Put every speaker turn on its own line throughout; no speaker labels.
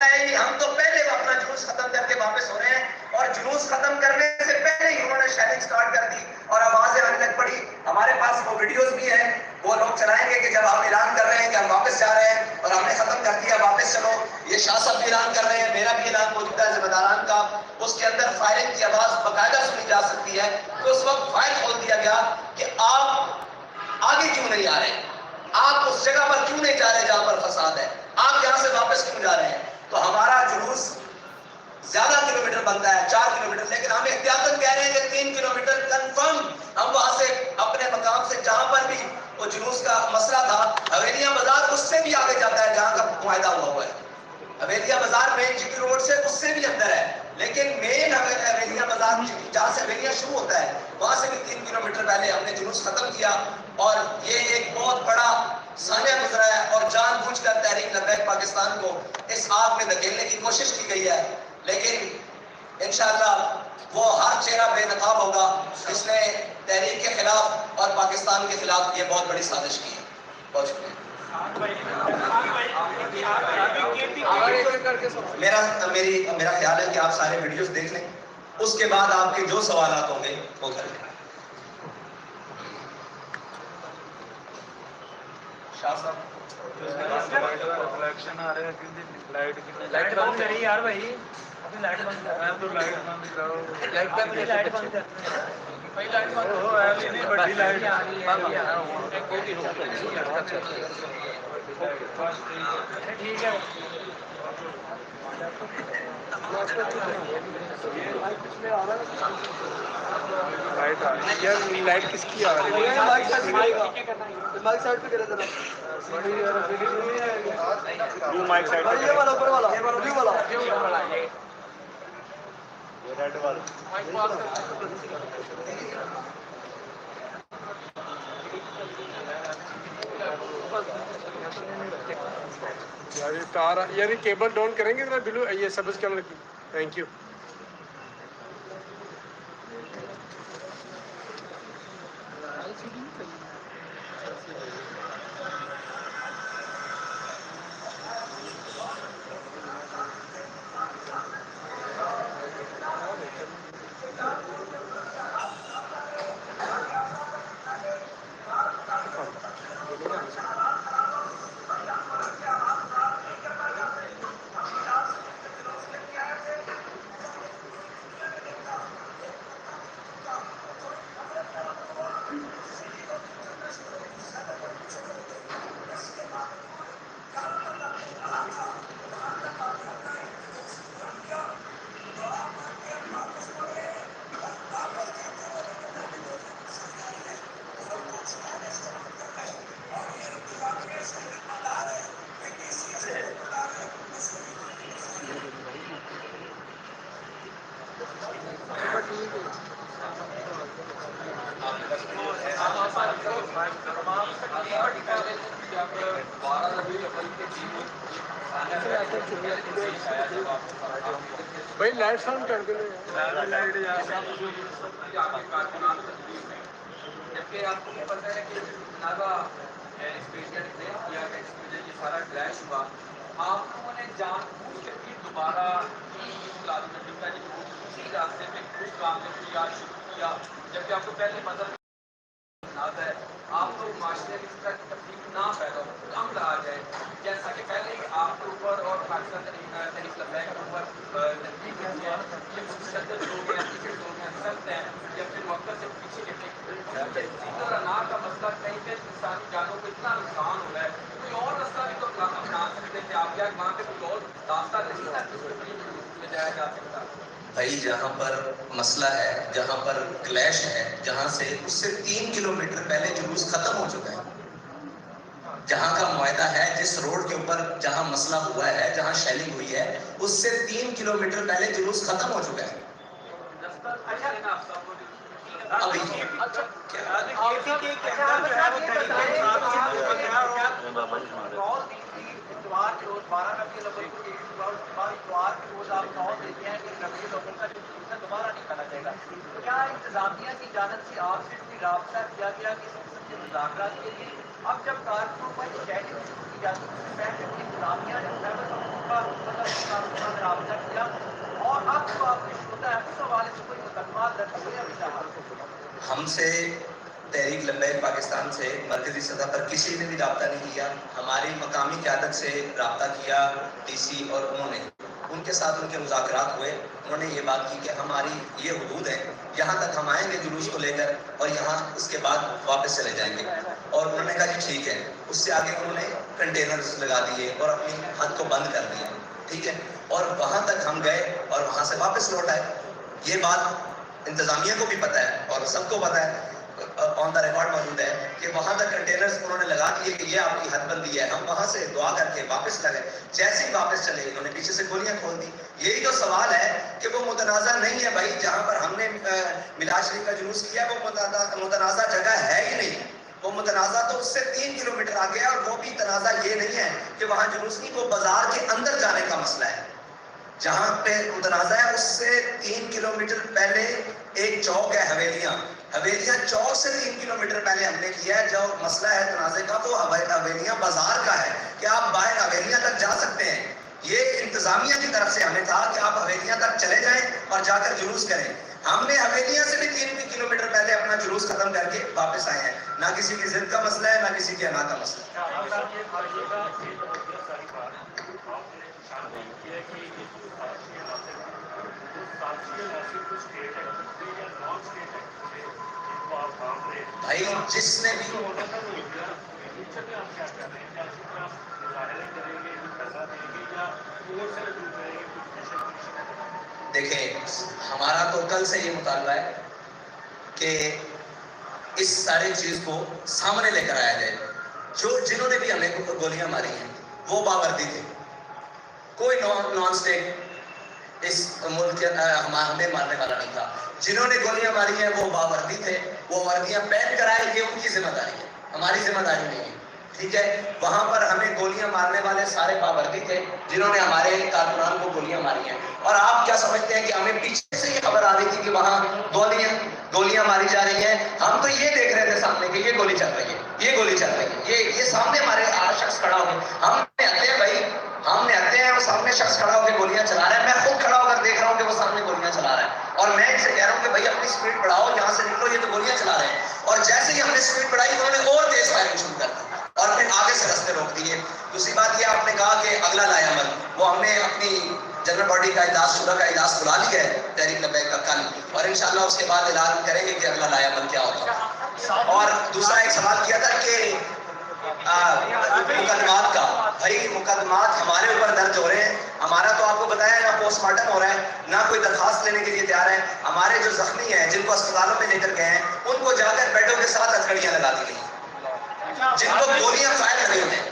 ہم تو پہلے اپنا جلوس ختم کر کے واپس ہو رہے ہیں، اور جلوس ختم کرنے سے پہلے ہی انہوں نے شیلنگ سٹارٹ کر دی اور آوازیں آنے لگ پڑی. ہمارے پاس وہ ویڈیوز بھی ہیں، وہ لوگ چلائیں گے کہ جب آپ اعلان کر رہے ہیں کہ ہم واپس جا رہے ہیں اور ہم نے ختم کر دیا، واپس چلو. یہ شاہ صاحب بھی اعلان کر رہے ہیں، میرا بھی اعلان موجود ہے ذمہ داران کا. اس کے اندر فائرنگ کی آواز باقاعدہ سنی جا سکتی ہے. تو اس وقت فائر کھول دیا گیا کہ آپ آگے کیوں نہیں آ رہے، آپ اس جگہ پر کیوں نہیں جا رہے جہاں پر فساد ہے، آپ یہاں سے واپس کیوں جا رہے ہیں. تو ہمارا جلوس زیادہ کلومیٹر بنتا ہے، 4 کلومیٹر، لیکن ہم احتیاطاً کہہ رہے ہیں کہ 3 کلومیٹر کنفرم. ہم وہاں سے اپنے مقام سے جہاں پر بھی وہ جلوس کا مسئلہ تھا، حویلیہ بازار اس سے بھی آگے جاتا ہے جہاں کا معاہدہ ہوا ہے. حویلیہ بازار مین جی پی روڈ سے اس سے بھی اندر ہے، لیکن مین حویلیہ بازار جہاں سے حویلیہ شروع ہوتا ہے وہاں سے بھی 3 کلومیٹر پہلے ہم نے جلوس ختم کیا. اور یہ ایک بہت بڑا سانحہ گزرا ہے اور جان بوجھ کر تحریک لبیک پاکستان کو اس آگ میں دھکیلنے کی کوشش کی گئی ہے. لیکن انشاءاللہ وہ ہر چہرہ بے نقاب ہوگا جس نے تحریک کے خلاف اور پاکستان کے خلاف یہ بہت بڑی سازش کی ہے. بہت شکریہ. میرا خیال ہے کہ آپ سارے ویڈیوز دیکھ لیں، اس کے بعد آپ کے جو سوالات ہوں گے وہ کر لیں. شاہ صاحب
ریفلیکشن آ رہے ہیں، لائٹ بند کری یار بھائی، اپنی لائٹ بند کر. میں تو لائٹ بند کرو، لائٹ بند کر، لائٹ بند کر بھائی، لائٹ بند کرو. ایل ای ڈی بڑی لائٹ ٹھیک ہے. لائٹ آ رہی ہے، لائٹ کس کی آ رہی ہے؟ مائک سائڈ پہ کرے ذرا. وہ مائک سائڈ پہ، یہ والا اوپر والا، یہ والا ریڈ والا. یار یہ تار، یار یہ کیبل ڈاؤن کریں گے ذرا بلو، یہ سبز کیبل. Thank you. بھائی لائٹ ساؤنڈ کر دیں.
جبکہ آپ کو پتہ ہے کہ ناگا اسپیشل نے کیا کہ اس وجہ یہ سارا کریش ہوا. آپ لوگوں نے جان بوجھ کے پھر دوبارہ اسی راستے میں کچھ کام کیا شروع کیا، جبکہ آپ کو پہلے مطلب ہے آپ لوگ معاشرے میں اس طرح کی تفریق نہ پیدا ہو، کم رہا جائے. جیسا کہ پہلے ہی آپ کے اوپر اور پاکستان تحریک لبیک کے اوپر تنقید ہوئی ہے کہ مشدد لوگ ہیں، ٹکٹ لوگ ہیں، سخت ہیں، یا پھر وقت سے پیچھے کے سیدھ اور انار کا مسئلہ کہیں پہ انسانی جانوں کو اتنا نقصان ہو رہا ہے. کوئی اور رستہ بھی تو اپنا سکتے تھے آپ، یا وہاں پہ کوئی اور راستہ نہیں تھا جس کو لے جایا جا سکتا.
بھائی جہاں پر مسئلہ ہے، جہاں پر کلیش ہے، جہاں سے اس سے 3 کلومیٹر پہلے جلوس ختم ہو چکا ہے. جہاں کا معاہدہ ہے، جس روڈ کے اوپر جہاں مسئلہ ہوا ہے، جہاں شیلنگ ہوئی ہے، اس سے 3 کلومیٹر پہلے جلوس ختم ہو چکا ہے. ابھی
دوبارہ نہیں کرنا چاہیے گا. کیا انتظامیہ کی جانب سے آپ سے کوئی رابطہ کیا گیا کسی قسم کے مذاکرات کے لیے؟ اب جب کارکنوں پر چیکنگ شروع کی جاتی ہے اس سے پہلے انتظامیہ جو ہے وہ رابطہ کیا اور اب جو آپ پیش ہوتا ہے اس حوالے سے کوئی مقدمات درج ہوئے ابھی تک؟
ہم سے تحریک لبیک پاکستان سے مرکزی سطح پر کسی نے بھی رابطہ نہیں کیا. ہماری مقامی قیادت سے رابطہ کیا ڈی سی اور انہوں نے ان کے ساتھ ان کے مذاکرات ہوئے. انہوں نے یہ بات کی کہ ہماری یہ حدود ہے, یہاں تک ہم آئیں گے جلوس کو لے کر اور یہاں اس کے بعد واپس چلے جائیں گے. اور انہوں نے کہا کہ ٹھیک ہے. اس سے آگے انہوں نے کنٹینرز لگا دیے اور اپنی حد کو بند کر دیا. ٹھیک ہے, اور وہاں تک ہم گئے اور وہاں سے واپس لوٹ آئے. یہ بات انتظامیہ کو بھی پتہ ہے اور سب کو پتہ ہے, آن دا ریکارڈ موجود ہے کہ وہاں تک کنٹینرز انہوں نے لگا دیے کہ یہ آپ کی حد بندی ہے. ہم وہاں سے دعا کر کے واپس لگے. جیسے ہی واپس چلے انہوں نے پیچھے سے گولیاں کھول دی. یہی تو سوال ہے کہ وہ متنازع نہیں ہے بھائی. جہاں پر ہم نے میلاد شریف کا جلوس کیا وہ متنازع جگہ ہے ہی نہیں. وہ متنازع تو اس سے 3 کلومیٹر آگے ہے, اور وہ بھی تنازع یہ نہیں ہے کہ وہاں جلوس نہیں, وہ بازار کے اندر جانے کا مسئلہ ہے. جہاں پہ متنازع ہے اس سے 3 کلومیٹر پہلے ایک چوک ہے حویلیاں چوک سے 3 کلومیٹر پہلے ہم نے کیا ہے. جو مسئلہ ہے تنازع کا وہ حویلیاں بازار کا ہے کہ آپ باہر حویلیاں تک جا سکتے ہیں. یہ انتظامیہ کی طرف سے ہمیں کہا کہ آپ حویلیاں تک چلے جائیں اور جا کر جلوس کریں. ہم نے حویلیاں سے بھی 3 کلومیٹر پہلے اپنا جلوس ختم کر کے واپس آئے ہیں. نہ کسی کی ضد کا مسئلہ ہے, نہ کسی کے انا کا مسئلہ ہے. بھائی جس نے بھی دیکھیں, ہمارا تو کل سے یہ مطالبہ ہے کہ اس ساری چیز کو سامنے لے کر آیا جائے. جنہوں نے بھی ہمیں گولیاں ماری ہیں وہ باوردی تھے. کوئی نان اسٹیٹ اس ملک کے ہمیں مارنے والا نہیں تھا. جنہوں نے گولیاں ماری ہیں وہ باوردی تھے. وہ وردیاں پہن کر آئے, یہ ان کی ذمہ داری ہے, ہماری ذمہ داری نہیں ہے. ٹھیک ہے, وہاں پر ہمیں گولیاں مارنے والے سارے باوردی تھے جنہوں نے ہمارے کارکنان کو گولیاں ماری ہیں. اور آپ کیا سمجھتے ہیں کہ ہمیں پیچھے سے یہ خبر آ رہی تھی کہ وہاں گولیاں ماری جا رہی ہیں؟ ہم تو یہ دیکھ رہے تھے سامنے کہ یہ گولی چل رہی ہے, یہ گولی چل رہی ہے, یہ سامنے ہمارے شخص کھڑا ہو گئے. ہم نے ہتے ہیں بھائی, ہم نے ہتے ہیں, وہ سامنے شخص کھڑا ہو کے گولیاں چلا رہا ہے. میں خود کھڑا ہو کر دیکھ رہا ہوں کہ وہ سامنے گولیاں چلا رہا ہے, اور میں ان سے کہہ رہا ہوں کہ بھائی اپنی سپیڈ بڑھاؤ, یہاں سے نکلو, یہ تو گولیاں چلا رہے ہیں. اور جیسے ہی ہم نے سپیڈ بڑھائی انہوں نے اور تیز فائرنگ شروع کر دی اور پھر آگے سے رستے روک دیے. دوسری بات یہ آپ نے کہا کہ اگلا لائے عمل, وہ ہم نے اپنی جنرل باڈی کا اجلاس شورا کا اجلاس بلا لیا ہے تحریک لبیک کا کل, اور انشاءاللہ اس کے بعد اعلان کریں گے کہ اگلا لائے عمل کیا ہوگا. اور دوسرا ایک سوال کیا تھا کہ مقدمات کا. بھائی مقدمات ہمارے اوپر درج ہو رہے ہیں. ہمارا تو آپ کو بتایا نہ پوسٹ مارٹم ہو رہا ہے, نہ کوئی درخواست لینے کے لیے تیار ہے. ہمارے جو زخمی ہیں جن کو اسپتالوں میں لے کر گئے ہیں ان کو جا کر بیڈوں کے ساتھ ہتھکڑیاں لگا دی گئی, جن کو گولیاں فائر کر رہی ہیں.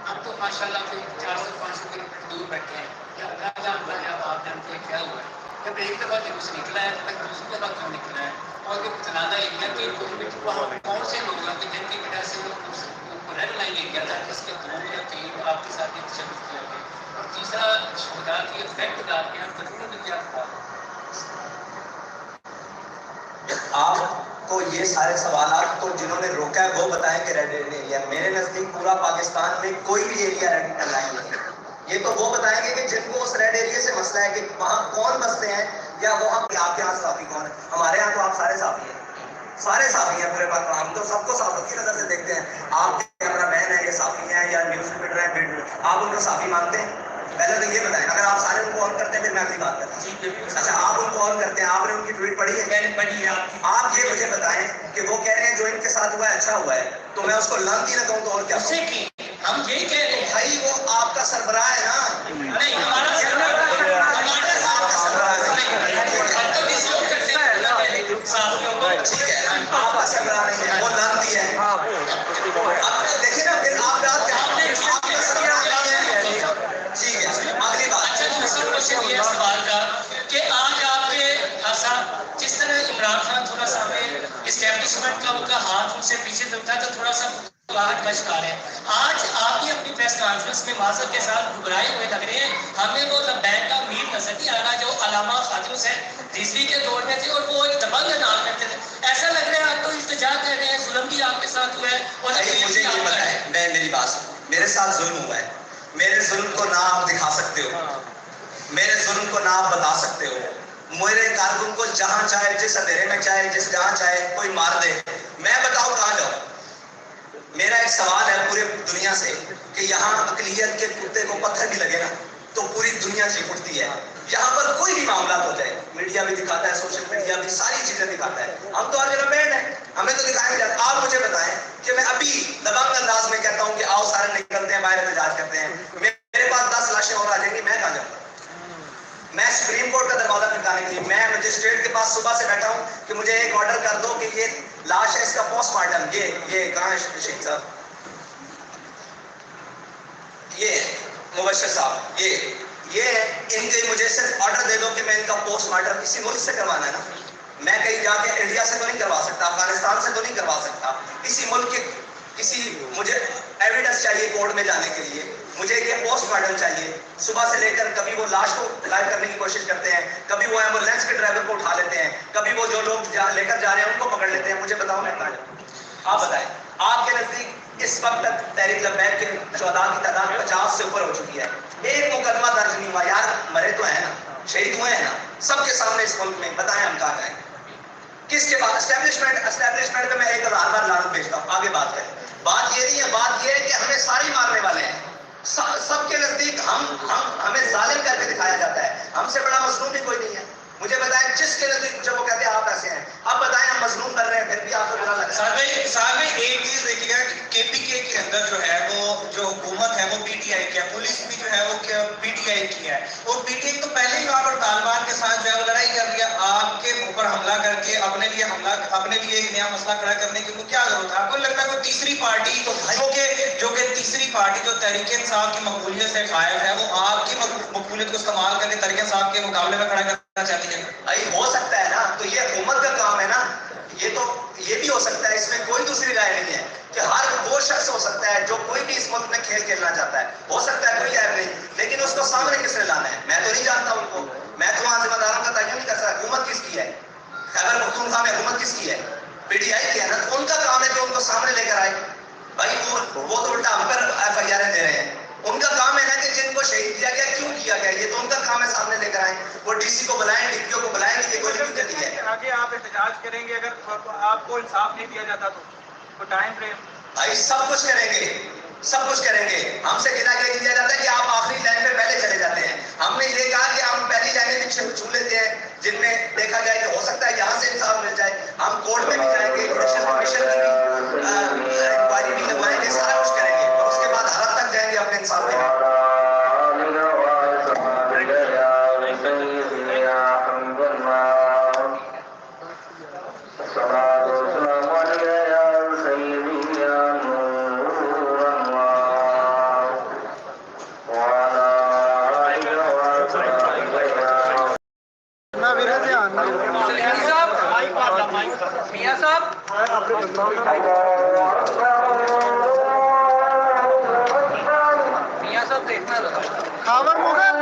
اب تو ماشاء اللہ 400-500 کلومیٹر دور بیٹھے ہیں. اللہ جان بنے آپ جانتے ہیں کیا ہوا ہے. جب ایک دفعہ جلوس نکلا ہے تک دوسری دفعہ کیوں نکلا ہے, اور یہ تنازع ایریا کے وہاں کون سے لوگ ہیں کہ جن کی وجہ سے وہ ریڈ لائن ایریا تھا جس کے 2 یا 3 آپ کے ساتھ تشدد کیا گیا, اور تیسرا شہداء کی افیکٹ ڈال کے قانون میں کیا تھا.
آپ کو یہ سارے سوالات تو جنہوں نے روکا ہے وہ بتائیں کہ ریڈ ایریا. میرے نزدیک پورا پاکستان میں کوئی بھی ایریا ریڈ لائن نہیں ہے. یہ تو وہ بتائیں گے کہ جن کو اس ریڈ ایریا سے مسئلہ ہے کہ وہاں کون بستے ہیں, یا وہ آپ کے یہاں صافی کون ہے. ہمارے یہاں تو آپ سارے صافی ہیں, سارے صافی ہیں پورے پاک. ہم تو سب کو صافی کی نظر سے دیکھتے ہیں. آپ کیمرہ مین ہیں, یہ صافی ہیں, یا نیوز ریپورٹر ہیں, آپ ان کو صافی مانتے ہیں؟ پہلے تو یہ بتائیں. اگر آپ سارے ان کو آن کرتے ہیں پھر میں اگلی بات کرتا ہوں. اچھا, آپ ان کو آن کرتے ہیں, آپ نے ان کی ٹویٹ پڑھی ہے؟ میں نے پڑھی ہے. آپ یہ مجھے بتائیں کہ وہ کہہ رہے ہیں جو ان کے ساتھ ہوا ہے اچھا ہوا ہے, تو میں اس کو لعنتی نہ کہوں تو اور کیا کہوں؟ ہم یہی کہہ رہے ہیں بھائی, وہ آپ کا سربراہ ہے نا. نہیں, ہمارا سربراہ ہے. ٹھیک ہے, آپ کا سربراہ نہیں ہے, وہ لعنتی ہے. اب دیکھیں نا, پھر آپ بات ٹھیک ہے. اگلی بات
یہ سوال کا کہ آج آپ کے جس طرح عمران خان تھوڑا سا اسٹیبلشمنٹ کا ان کا ہاتھ ان سے پیچھے تھا تو تھوڑا سا باہر مشکار ہے. آج آپ یہ اپنی پریس کانفرنس میں معذرت کے ساتھ گھبرائے ہوئے لگ رہے ہیں. ہمیں وہ لبیک کا امیر نظر نہیں آ رہا جو علامہ خواجہ حسین رضوی کے دور میں تھے اور وہ ایک دبنگ انداز کرتے تھے. ایسا لگ رہا ہے آپ تو التجا کر رہے ہیں, ظلم بھی آپ کے ساتھ ہوا ہے. اور
مجھے یہ بتائیں, میں میری بات سنو, میرے ساتھ ظلم ہوا ہے, میرے ظلم کو نہ آپ دکھا سکتے ہو, میرے ظلم کو نہ آپ بتا سکتے ہو. میرے کارکن کو جہاں چاہے, جس اندھیرے میں چاہے, جس جہاں چاہے کوئی مار دے, میں بتاؤں کہاں جاؤں. میرا ایک سوال ہے پورے دنیا سے کہ یہاں اقلیت کے کتے کو پتھر بھی لگے نا تو پوری دنیا چیخ اٹھتی ہے. یہاں پر کوئی بھی معاملات ہو جائے, میڈیا بھی دکھاتا ہے, سوشل میڈیا بھی ساری چیزیں دکھاتا ہے. ہم تو ہر جگہ بینڈ ہیں, ہمیں تو دکھایا نہیں جاتا. آپ مجھے بتائیں کہ میں ابھی دبنگ انداز میں کہتا ہوں کہ آؤ سارے نکلتے ہیں باہر احتجاج کرتے ہیں, میرے پاس 10 لاشیں اور آ جائیں گی, میں کہاں جاؤں گا؟ میں سپریم کورٹ کا دروازہ کھٹکانے کے لیے, میں مجسٹریٹ کے پاس صبح سے بیٹھا ہوں کہ مجھے ایک آرڈر کر دو کہ یہ لاش ہے, اس کا پوسٹ مارٹم, یہ کہاں ہے شیخ صاحب, یہ مبشر صاحب, یہ ان کے مجھے صرف آرڈر دے دو کہ میں ان کا پوسٹ مارٹم کسی ملک سے کروانا ہے نا. میں کہیں جا کے انڈیا سے تو نہیں کروا سکتا, افغانستان سے تو نہیں کروا سکتا, کسی ملک کے کسی, مجھے ایویڈنس چاہیے کورٹ میں جانے کے لیے, مجھے یہ پوسٹ مارٹم چاہیے. صبح سے لے کر کبھی وہ لاش کو غائب کرنے کی کوشش کرتے ہیں, کبھی وہ ایمبولینس کے ڈرائیور کو اٹھا لیتے ہیں, کبھی وہ جو لوگ لے کر جا رہے ہیں ان کو پکڑ لیتے ہیں. مجھے بتاؤ میں کہاں جاؤں؟ آپ بتائیں. آپ کے نزدیک اس وقت تک تحریک لبیک کے شہداء کی تعداد 50 سے اوپر ہو چکی ہے. ایک مقدمہ درج نہیں ہوا. یار مرے تو ہیں نا, شہید ہوئے ہیں نا, سب کے سامنے اس ملک میں. بتائیں ہم کہاں جائیں, کس کے بعد اسٹیبلشمنٹ پہ میں 1000 بار لعنت بھیجتا ہوں. آگے بات کریں. بات یہ نہیں ہے, بات یہ ہے کہ ہمیں ساری مارنے والے ہیں. سب کے نزدیک ہمیں ظالم کر کے دکھایا جاتا ہے. ہم سے بڑا مظلوم بھی کوئی نہیں ہے. مجھے بتائیں جس کے نزدیک جب وہ کہتے ہیں آپ ایسے ہیں, اب بتائیں ہم مظلوم کر رہے ہیں پھر بھی آپ کو برا لگ رہا ہے.
صاحب ایک چیز دیکھیے گا کہ کے پی کے اندر جو ہے وہ جو حکومت ہے وہ پی ٹی آئی کی ہے, پولیس بھی جو ہے وہ پی ٹی آئی کی ہے, اور پی ٹی آئی تو پہلے ہی وہاں پر طالبان کے ساتھ جو ہے وہ لڑائی کر رہی ہے. آپ کے اوپر حملہ کر کے اپنے لیے ایک نیا مسئلہ کھڑا کرنے کی کیا ضرورت ہے؟ آپ کو لگتا ہے کوئی تیسری پارٹی جو کہ تیسری پارٹی جو تحریک انصاف کی مقبولیت سے قائم ہے, وہ آپ کی مقبولیت کو استعمال کر کے تحریک انصاف کے مقابلے میں کھڑا کرنا چاہتی ہے؟
ہو سکتا ہے نا, تو یہ حکومت کا کام ہے نا. یہ بھی ہو سکتا ہے, اس میں کوئی دوسری رائے نہیں ہے کہ ہر وہ شخص ہو سکتا ہے جو کوئی بھی اس ملک میں کھیل کھیلنا چاہتا ہے, ہو سکتا ہے, کوئی عیب نہیں. لیکن اس کو سامنے کس نے لانا ہے؟ میں تو نہیں جانتا ان کو, میں تو وہاں ذمہ داروں کا تعین نہیں کر سکتا. حکومت کس کی ہے؟ خیبر پختونخوا میں حکومت کس کی ہے؟ پی ٹی آئی کی ہے نا. تو ان کا کام ہے کہ ان کو سامنے لے کر آئے. بھائی وہ تو الٹا ہم پر ایف آئی آر دے رہے ہیں. ان کا کام ہے نا کہ جن کو شہید کیا گیا کیوں کیا گیا, یہ تو ان کا کام ہے سامنے لے کر آئیں. وہ ڈی سی کو بلائیں, ڈی پی او کو بلائیں, یہ کوئی نہیں کرتی ہے.
آگے آپ احتجاج کریں گے اگر آپ کو انصاف نہیں دیا جاتا تو ٹائم فریم؟
بھائی سب کچھ کریں گے, سب کچھ کریں گے. ہم سے گلا کے دیا جاتا ہے کہ آپ آخری لائن پہ پہلے چلے جاتے ہیں. ہم نے یہ کہا کہ ہم پہلی لائنیں پیچھے چھو لیتے ہیں جن میں دیکھا جائے کہ ہو سکتا ہے یہاں سے انصاف مل جائے. ہم کورٹ میں بھی جائیں گے, الیکشن کمیشن کی انکوائری بھی لگوائیں گے, سارا کچھ کریں گے, اور اس کے بعد حد تک جائیں گے اپنے انصاف میں.
میاں صاحب دیکھنا
خاور مغل